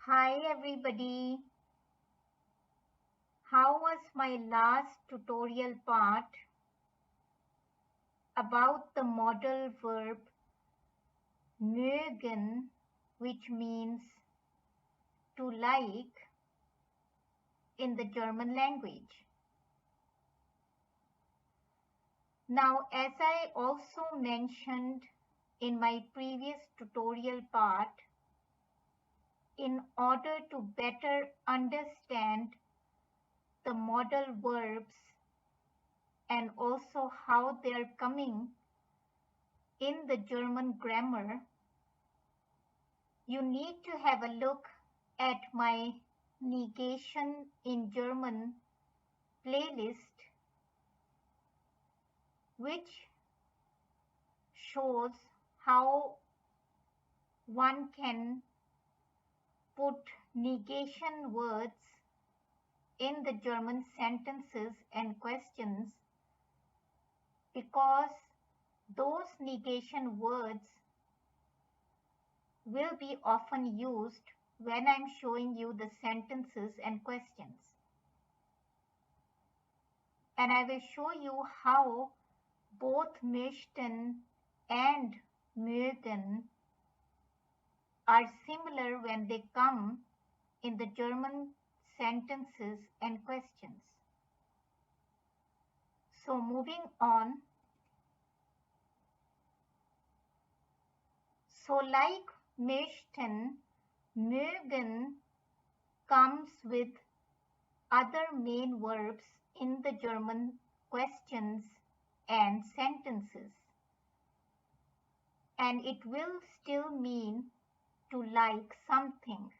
Hi everybody. How was my last tutorial part about the modal verb mögen, which means to like in the German language? Now, as I also mentioned in my previous tutorial part, in order to better understand the modal verbs and also how they are coming in the German grammar, you need to have a look at my negation in German playlist, which shows how one can put negation words in the German sentences and questions, because those negation words will be often used when I'm showing you the sentences and questions. And I will show you how both möchten and mögen are similar when they come in the German sentences and questions. So moving on. So like möchten, mögen comes with other main verbs in the German questions and sentences. And it will still mean to like something.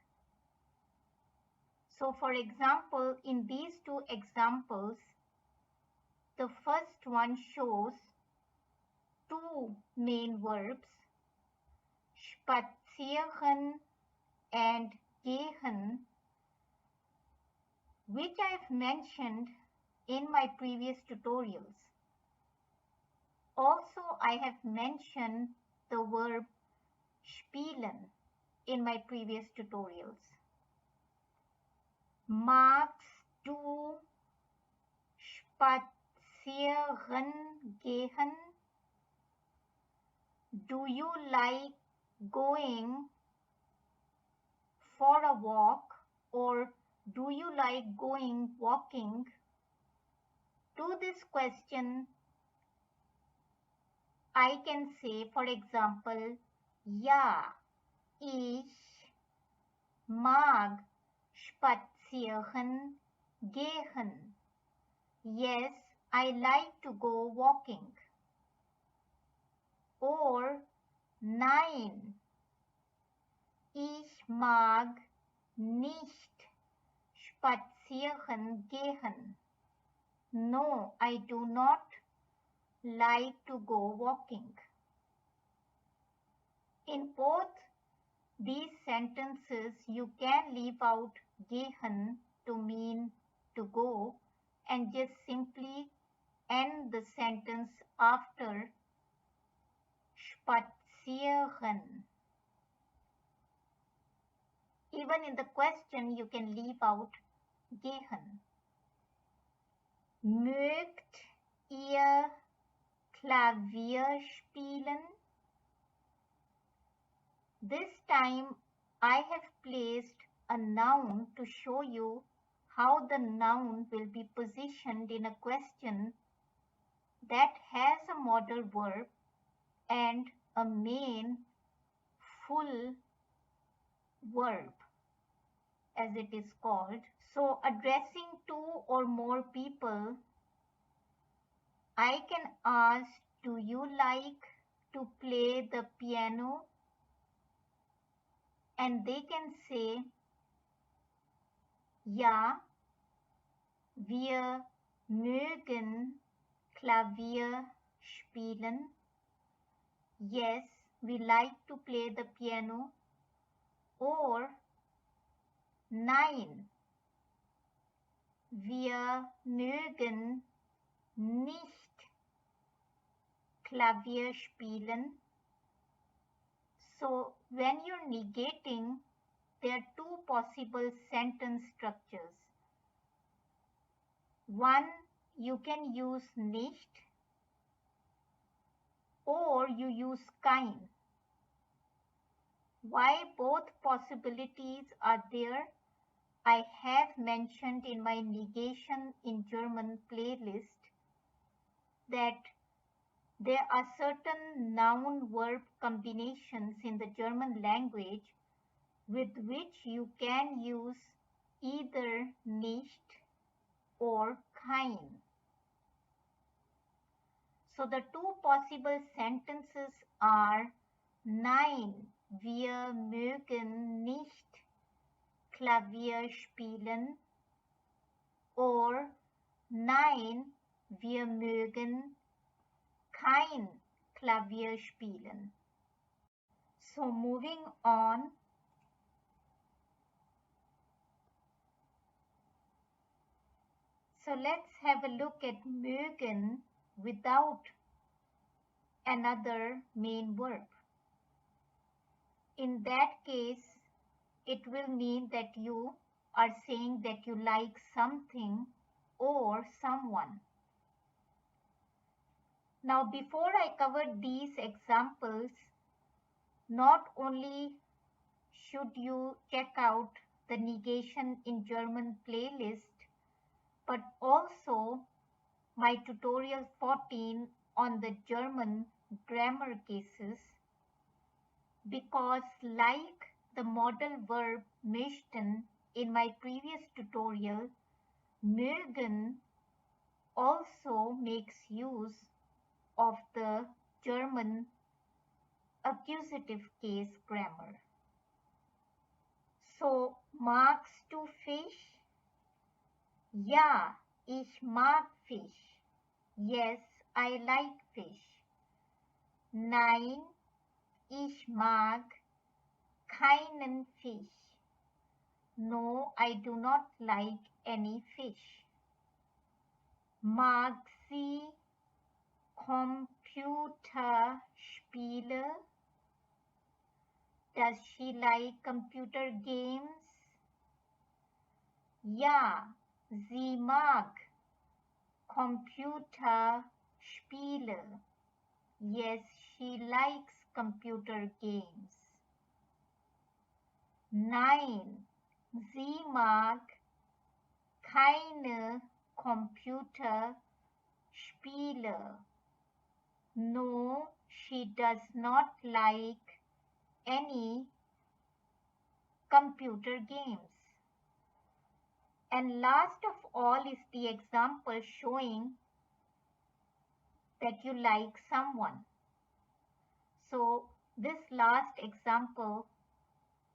So for example, in these two examples, the first one shows two main verbs, spazieren and gehen, which I've mentioned in my previous tutorials. Also, I have mentioned the verb spielen in my previous tutorials. Magst du spazieren gehen? Do you like going for a walk, or do you like going walking? To this question, I can say, for example, ja, ich mag spazieren gehen. Yes, I like to go walking. Or nein, ich mag nicht spazieren gehen. No, I do not like to go walking. In both these sentences, you can leave out gehen to mean to go and just simply end the sentence after spazieren. Even in the question, you can leave out gehen. Mögt ihr Klavier spielen? This time I have placed a noun to show you how the noun will be positioned in a question that has a modal verb and a main full verb, as it is called. So addressing two or more people, I can ask, do you like to play the piano? And they can say, ja, wir mögen Klavier spielen. Yes, we like to play the piano. Or nein, wir mögen nicht Klavier spielen. So when you're negating, there are two possible sentence structures. One, you can use nicht or you use kein. Why both possibilities are there, I have mentioned in my negation in German playlist that there are certain noun-verb combinations in the German language with which you can use either nicht or kein. So the two possible sentences are: Nein, wir mögen nicht Klavier spielen, or Nein, wir mögen kein Klavier spielen. So moving on. So let's have a look at mögen without another main verb. In that case, it will mean that you are saying that you like something or someone. Now, before I cover these examples, not only should you check out the negation in German playlist, but also my tutorial 14 on the German grammar cases, because like the modal verb möchten in my previous tutorial, mögen also makes use of the German accusative case grammar. So, magst du Fisch? Ja, ich mag Fisch. Yes, I like fish. Nein, ich mag keinen Fisch. No, I do not like any fish. Mag sie Computerspiele? Does she like computer games? Ja, sie mag Computerspiele. Yes, she likes computer games. Nein, sie mag keine Computerspiele. No, she does not like any computer games. And last of all is the example showing that you like someone. So this last example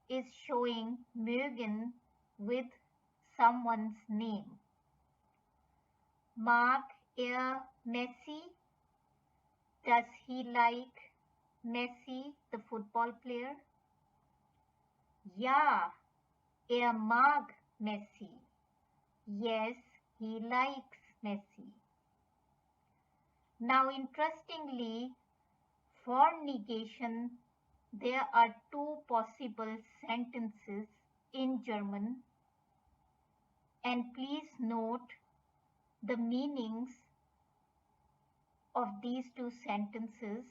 is showing mögen with someone's name. Mag Messi? Does he like Messi, the football player? Ja, mag Messi. Yes, he likes Messi. Now, interestingly, for negation, there are two possible sentences in German, and please note the meanings of these two sentences.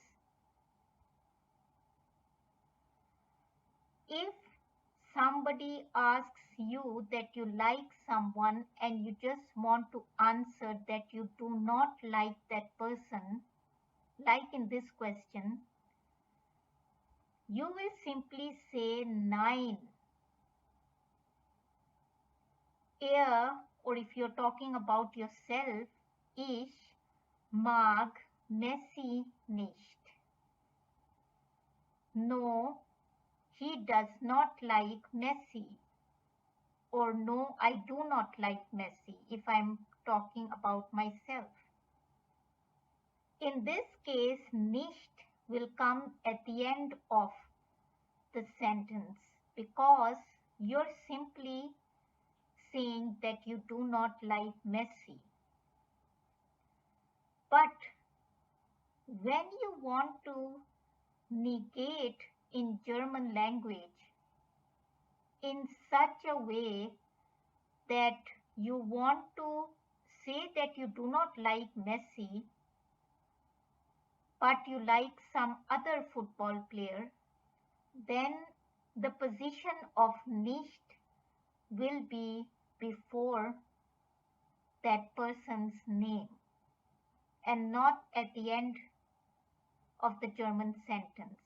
If somebody asks you that you like someone and you just want to answer that you do not like that person, like in this question, you will simply say nein. Or if you're talking about yourself, ich mag Messi nicht. No, he does not like Messi. Or no, I do not like Messi if I'm talking about myself. In this case, nicht will come at the end of the sentence because you're simply saying that you do not like Messi. But when you want to negate in German language, in such a way that you want to say that you do not like Messi, but you like some other football player, then the position of nicht will be before that person's name and not at the end of the German sentence.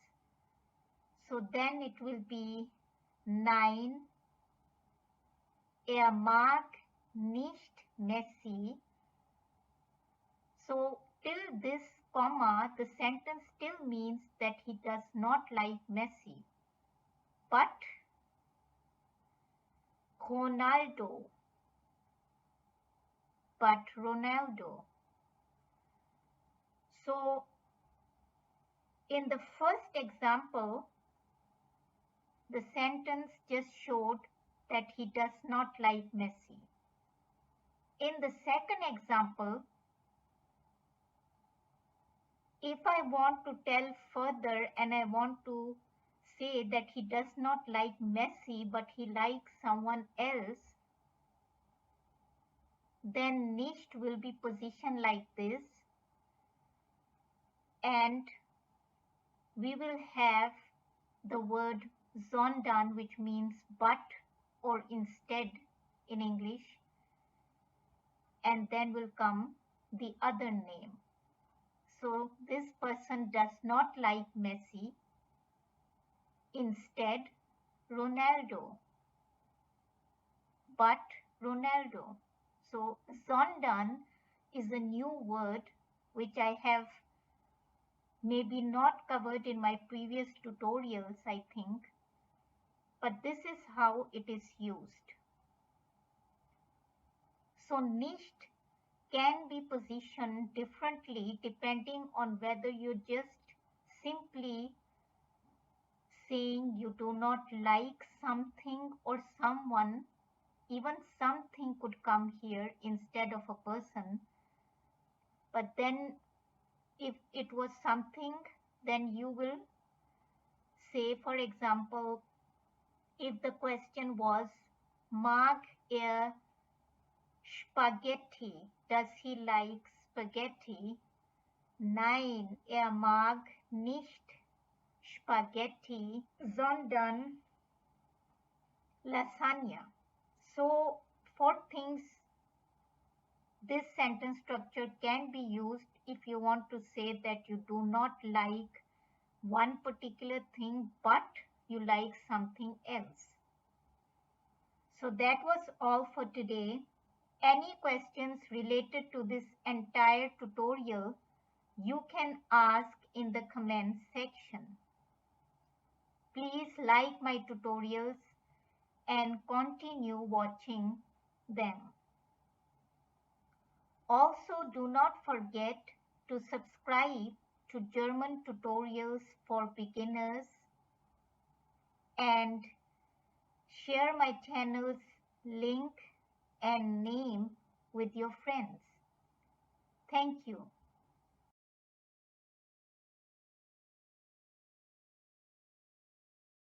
So then it will be nein, mag nicht Messi. So till this comma, the sentence still means that he does not like Messi. But Ronaldo. But Ronaldo. So in the first example, the sentence just showed that he does not like Messi. In the second example, if I want to tell further and I want to say that he does not like Messi but he likes someone else, then nicht will be positioned like this, and we will have the word sondern, which means but or instead in English, and then will come the other name. So this person does not like Messi, instead Ronaldo, but Ronaldo. So sondern is a new word which I have maybe not covered in my previous tutorials, I think, but this is how it is used. So nicht can be positioned differently depending on whether you're just simply saying you do not like something or someone. Even something could come here instead of a person. But then if it was something, then you will say, for example, if the question was, mag er Spaghetti? Does he like spaghetti? Nein, mag nicht Spaghetti, sondern Lasagna. So for things, this sentence structure can be used if you want to say that you do not like one particular thing but you like something else. So that was all for today. Any questions related to this entire tutorial, you can ask in the comments section. Please like my tutorials and continue watching them. Also, do not forget to subscribe to German tutorials for beginners and share my channel's link and name with your friends. Thank you.